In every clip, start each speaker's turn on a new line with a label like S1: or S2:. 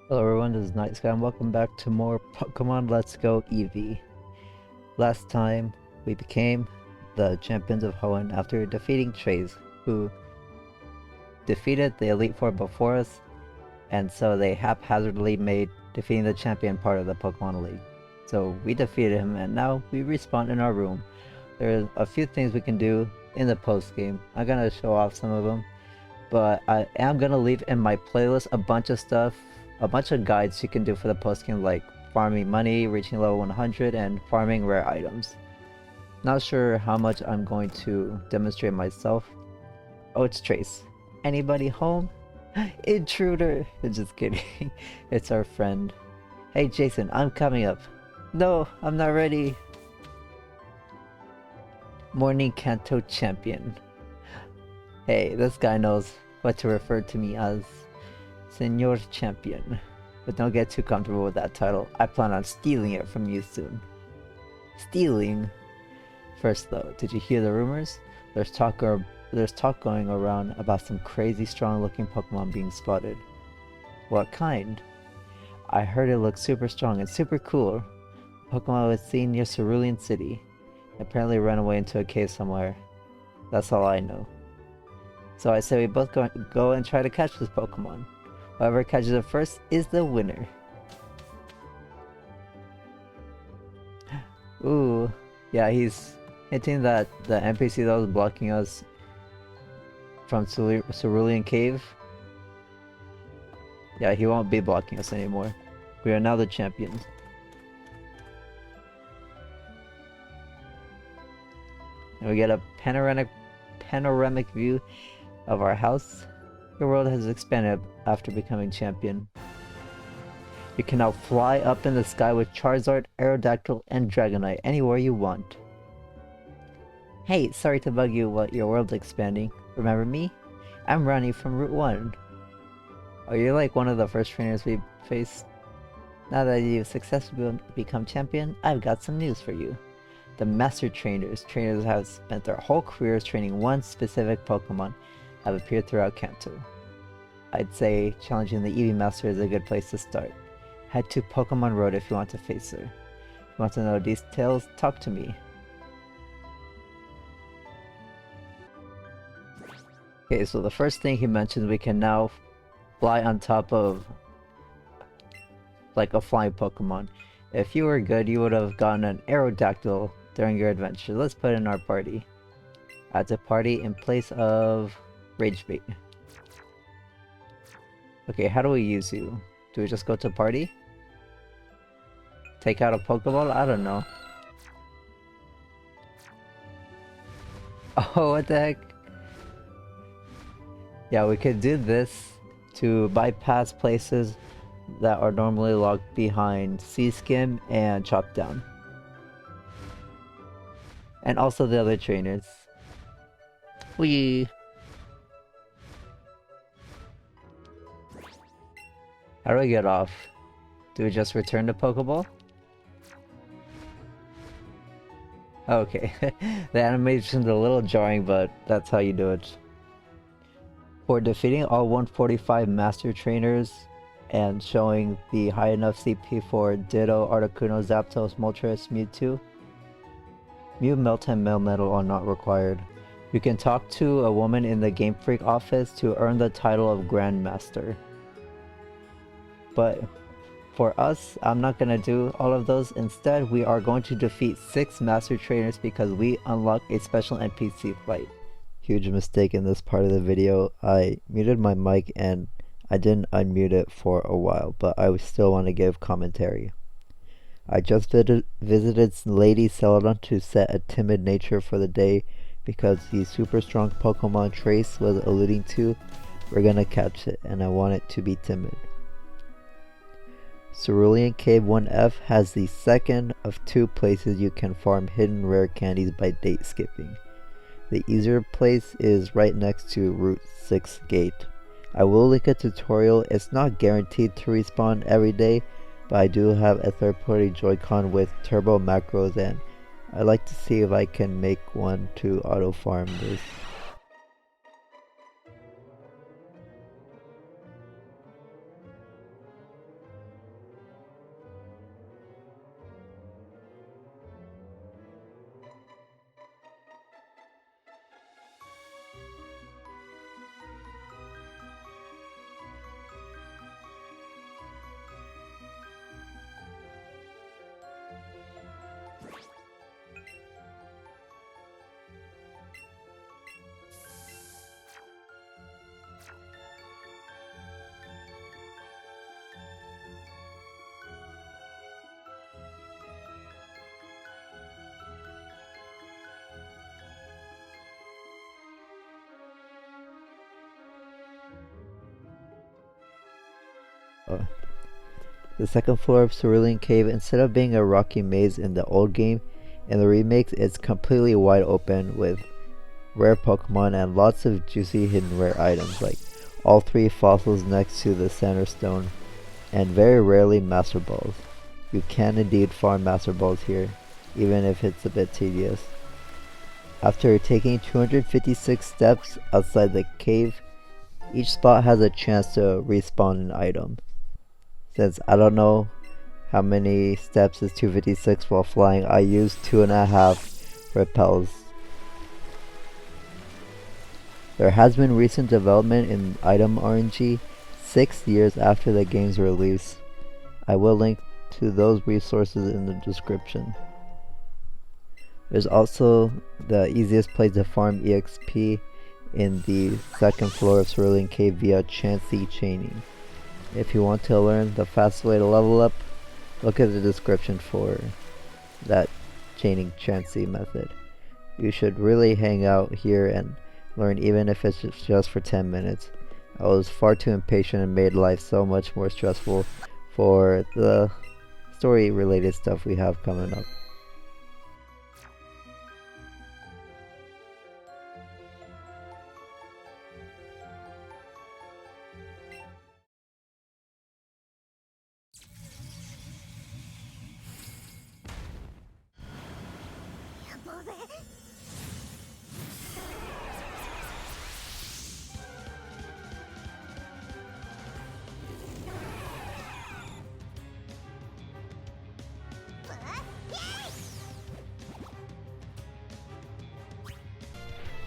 S1: Hello everyone, this is Night Sky and welcome back to more Pokemon Let's Go Eevee. Last time, we became the champions of Hoenn after defeating Trace, who defeated the Elite Four before us, and so they haphazardly made defeating the champion part of the Pokemon League. So we defeated him and now we respawn in our room. There's a few things we can do in the post-game. I'm gonna show off some of them, but I am gonna leave in my playlist a bunch of stuff, a bunch of guides you can do for the post-game, like farming money, reaching level 100, and farming rare items. Not sure how much I'm going to demonstrate myself. Oh, it's Trace. Anybody home? Intruder! Just kidding. It's our friend. Hey Jason, I'm coming up. No, I'm not ready. Morning Kanto Champion. Hey, this guy knows what to refer to me as. Senor Champion. But don't get too comfortable with that title. I plan on stealing it from you soon. Stealing? First though, did you hear the rumors? There's talk going around about some crazy strong looking Pokemon being spotted. What kind? I heard it looks super strong and super cool. Pokemon was seen near Cerulean City. Apparently ran away into a cave somewhere. That's all I know. So I say we both go and try to catch this Pokemon. Whoever catches it first is the winner. Ooh, yeah, he's hinting that the NPC that was blocking us from Cerulean Cave, yeah, he won't be blocking us anymore. We are now the champions. And we get a panoramic view of our house. Your world has expanded after becoming champion. You can now fly up in the sky with Charizard, Aerodactyl, and Dragonite anywhere you want. Hey, sorry to bug you while your world's expanding. Remember me? I'm Ronnie from Route 1. Oh, you're like one of the first trainers we faced. Now that you've successfully become champion, I've got some news for you. The Master Trainers have spent their whole careers training one specific Pokemon, have appeared throughout Kanto. I'd say challenging the Eevee Master is a good place to start. Head to Pokemon Road if you want to face her. If you want to know details, talk to me. Okay, so the first thing he mentions, we can now fly on top of like a flying Pokemon. If you were good, you would have gotten an Aerodactyl during your adventure. Let's put it in our party. Add to party in place of Rage Bait. Okay, how do we use you? Do we just go to party? Take out a Pokeball? I don't know. Oh, what the heck? Yeah, we could do this to bypass places that are normally locked behind Sea Skim and Chop Down. And also the other trainers. Whee! How do we get off? Do we just return the Pokeball? Okay, the animation's a little jarring, but that's how you do it. For defeating all 145 Master Trainers and showing the high enough CP for Ditto, Articuno, Zapdos, Moltres, Mewtwo, Mew Melt and Melmetal are not required. You can talk to a woman in the GameFreak office to earn the title of Grandmaster. But for us, I'm not gonna do all of those. Instead, we are going to defeat 6 Master Trainers because we unlock a special NPC fight. Huge mistake in this part of the video. I muted my mic and I didn't unmute it for a while, but I still want to give commentary. I just visited Lady Celadon to set a timid nature for the day because the super strong Pokemon Trace was alluding to, we're gonna catch it and I want it to be timid. Cerulean Cave 1F has the second of 2 places you can farm hidden rare candies by date skipping. The easier place is right next to Route 6 gate. I will link a tutorial. It's not guaranteed to respawn every day, but I do have a third-party Joy-Con with turbo macros and I like to see if I can make one to auto farm this. lava. The second floor of Cerulean Cave, instead of being a rocky maze in the old game, in the remakes it's completely wide open with rare Pokemon and lots of juicy hidden rare items like all 3 fossils next to the center stone, and very rarely Master Balls. You can indeed farm Master Balls here, even if it's a bit tedious. After taking 256 steps outside the cave, each spot has a chance to respawn an item. Since I don't know how many steps is 256 while flying, I used 2.5 repels. There has been recent development in item RNG 6 years after the game's release. I will link to those resources in the description. There's also the easiest place to farm EXP in the second floor of Cerulean Cave via Chansey chaining. If you want to learn the fastest way to level up, look at the description for that chaining Chansey method. You should really hang out here and learn, even if it's just for 10 minutes. I was far too impatient and made life so much more stressful for the story related stuff we have coming up.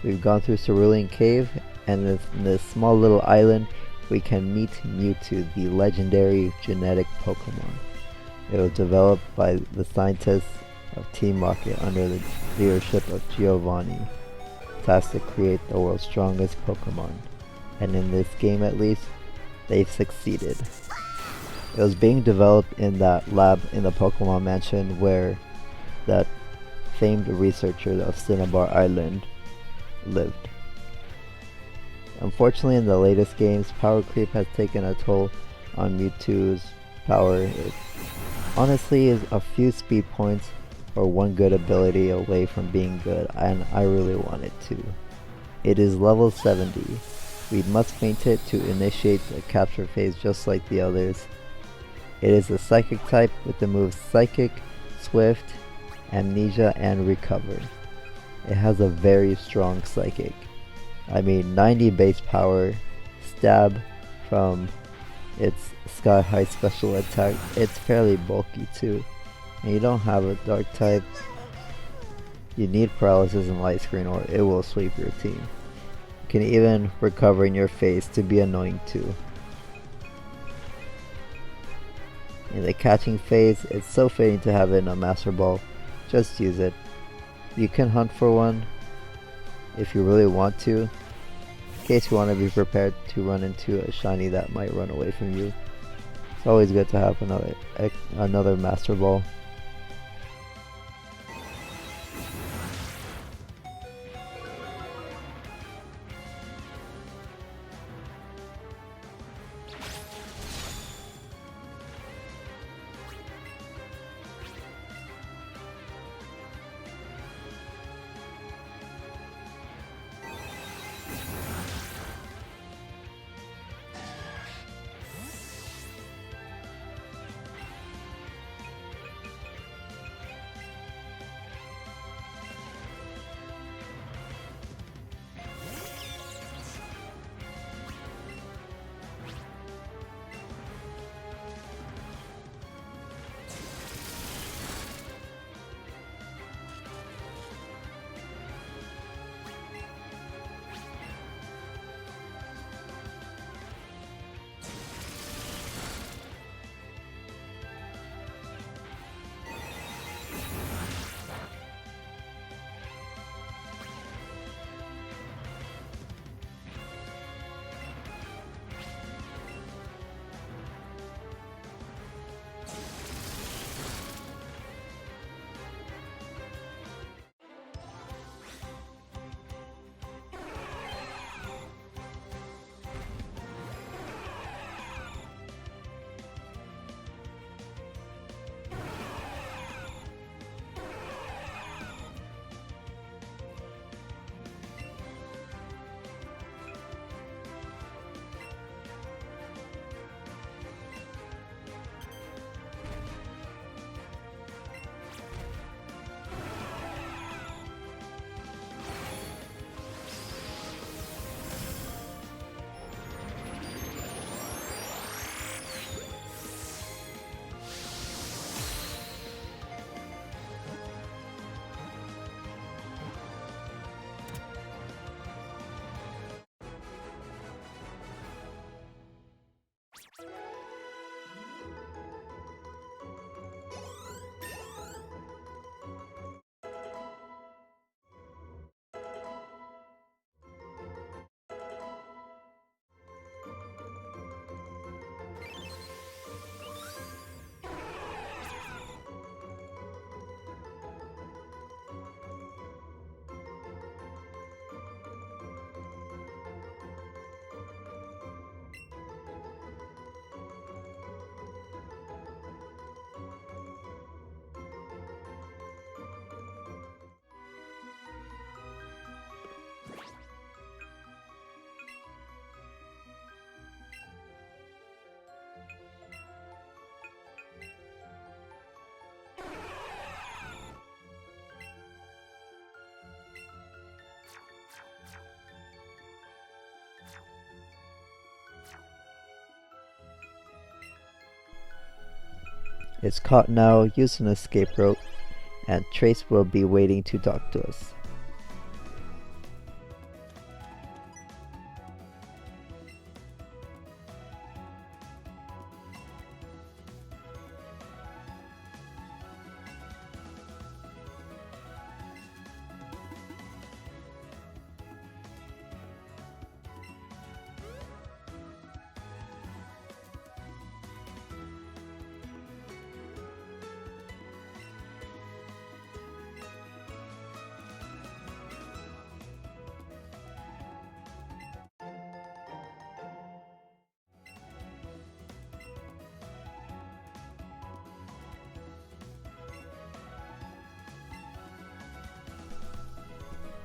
S1: We've gone through Cerulean Cave, and in this small little island we can meet Mewtwo, the legendary genetic Pokemon. It was developed by the scientists of Team Rocket under the leadership of Giovanni, tasked to create the world's strongest Pokemon. And in this game at least, they've succeeded. It was being developed in that lab in the Pokemon Mansion where that famed researcher of Cinnabar Island lived. Unfortunately, in the latest games, power creep has taken a toll on Mewtwo's power. It honestly is a few speed points or one good ability away from being good, and I really want it to. It is level 70. We must faint it to initiate the capture phase just like the others. It is a psychic type with the moves Psychic, Swift, Amnesia, and Recover. It has a very strong Psychic. I mean 90 base power, stab from its sky high special attack. It's fairly bulky too. And you don't have a dark type. You need paralysis and light screen or it will sweep your team. You can even recover in your face to be annoying too. In the catching phase, it's so fitting to have it in a Master Ball. Just use it. You can hunt for one if you really want to, in case you want to be prepared to run into a shiny that might run away from you. It's always good to have another Master Ball. It's caught now, use an escape rope, and Trace will be waiting to talk to us.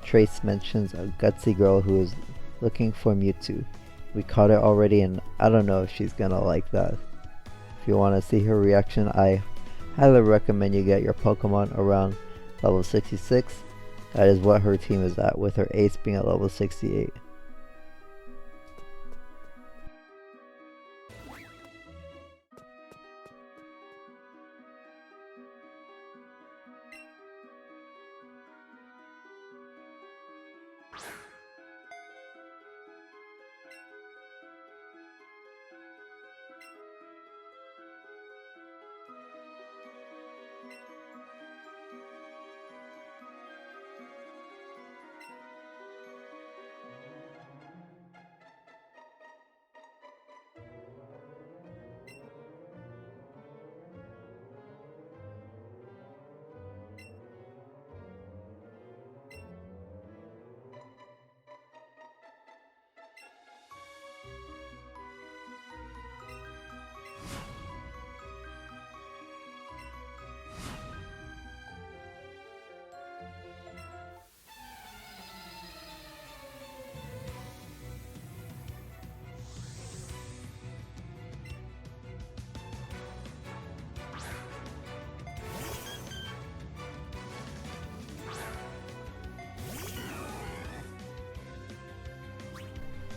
S1: Trace mentions a gutsy girl who is looking for Mewtwo. We caught it already and I don't know if she's gonna like that. If you want to see her reaction, I highly recommend you get your Pokemon around level 66. That is what her team is at, with her ace being at level 68.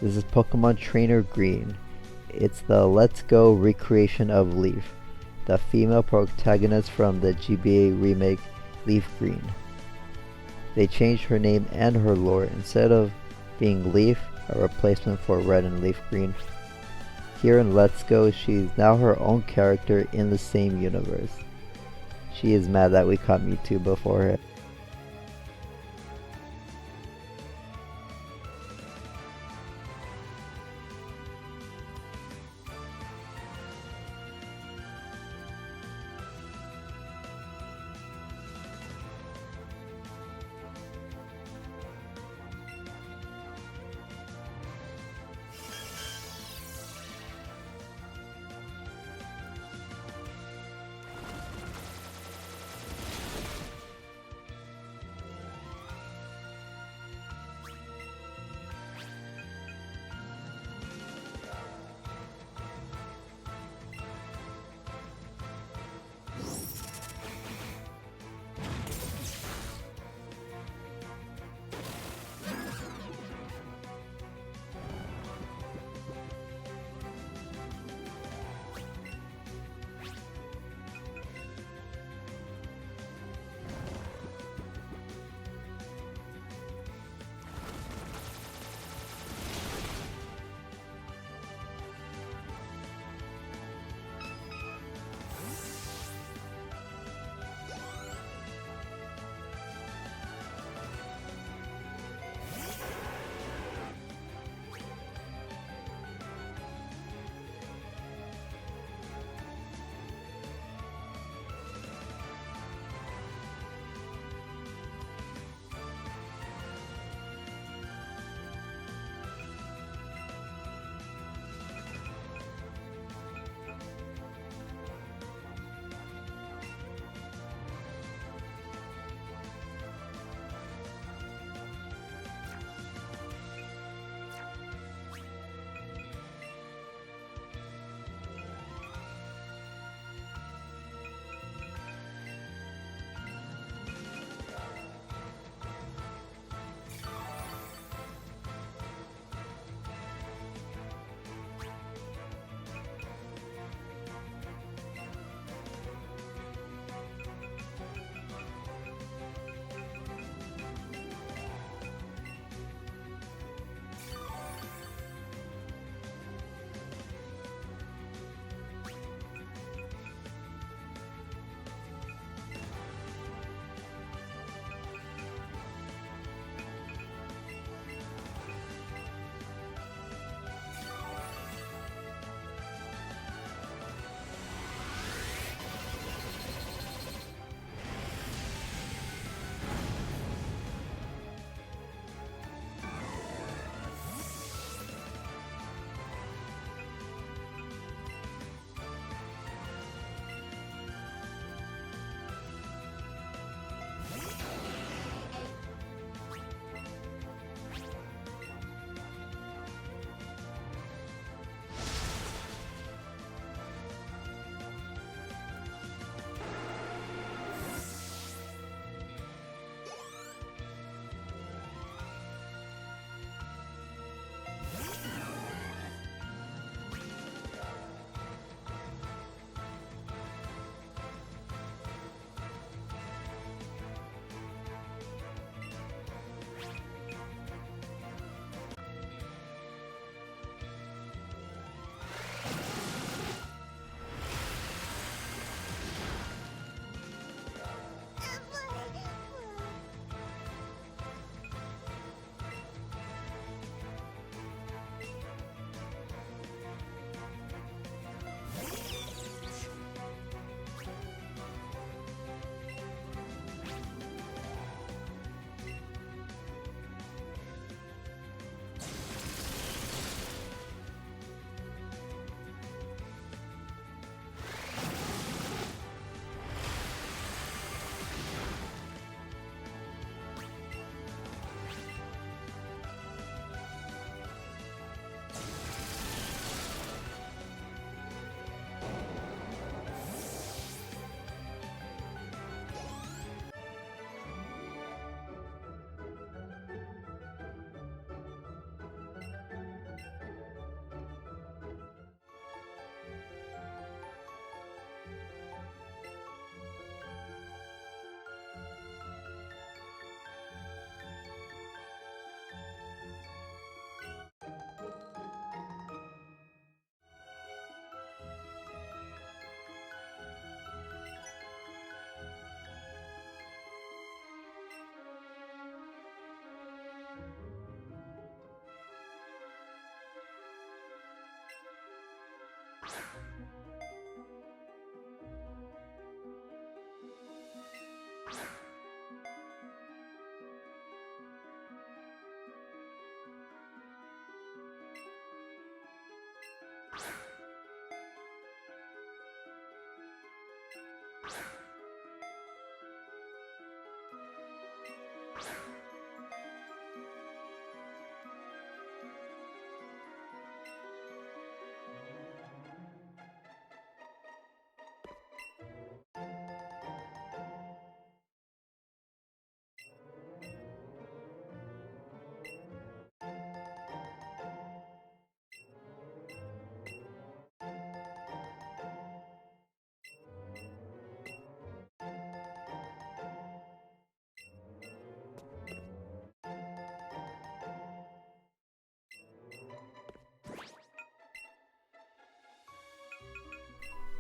S1: This is Pokemon Trainer Green. It's the Let's Go recreation of Leaf, the female protagonist from the GBA remake Leaf Green. They changed her name and her lore. Instead of being Leaf, a replacement for Red and Leaf Green, here in Let's Go she's now her own character in the same universe. She is mad that we caught Mewtwo before her.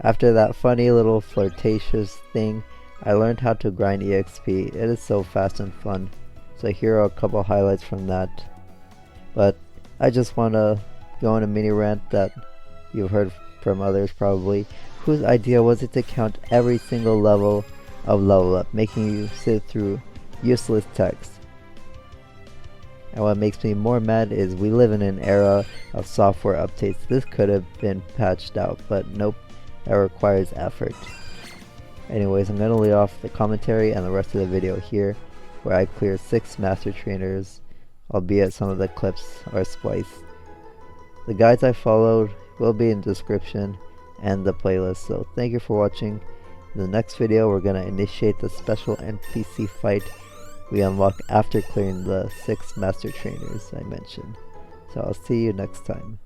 S1: After that funny little flirtatious thing, I learned how to grind EXP. It is so fast and fun. So here are a couple highlights from that. But I just want to go on a mini rant that you've heard from others probably. Whose idea was it to count every single level of level up, making you sit through useless text? And what makes me more mad is we live in an era of software updates. This could have been patched out, but nope. That requires effort. Anyways, I'm going to leave off the commentary and the rest of the video here, where I clear 6 master trainers, albeit some of the clips are spliced. The guides I followed will be in the description and the playlist, so thank you for watching. In the next video, we're going to initiate the special NPC fight we unlock after clearing the 6 master trainers I mentioned. So I'll see you next time.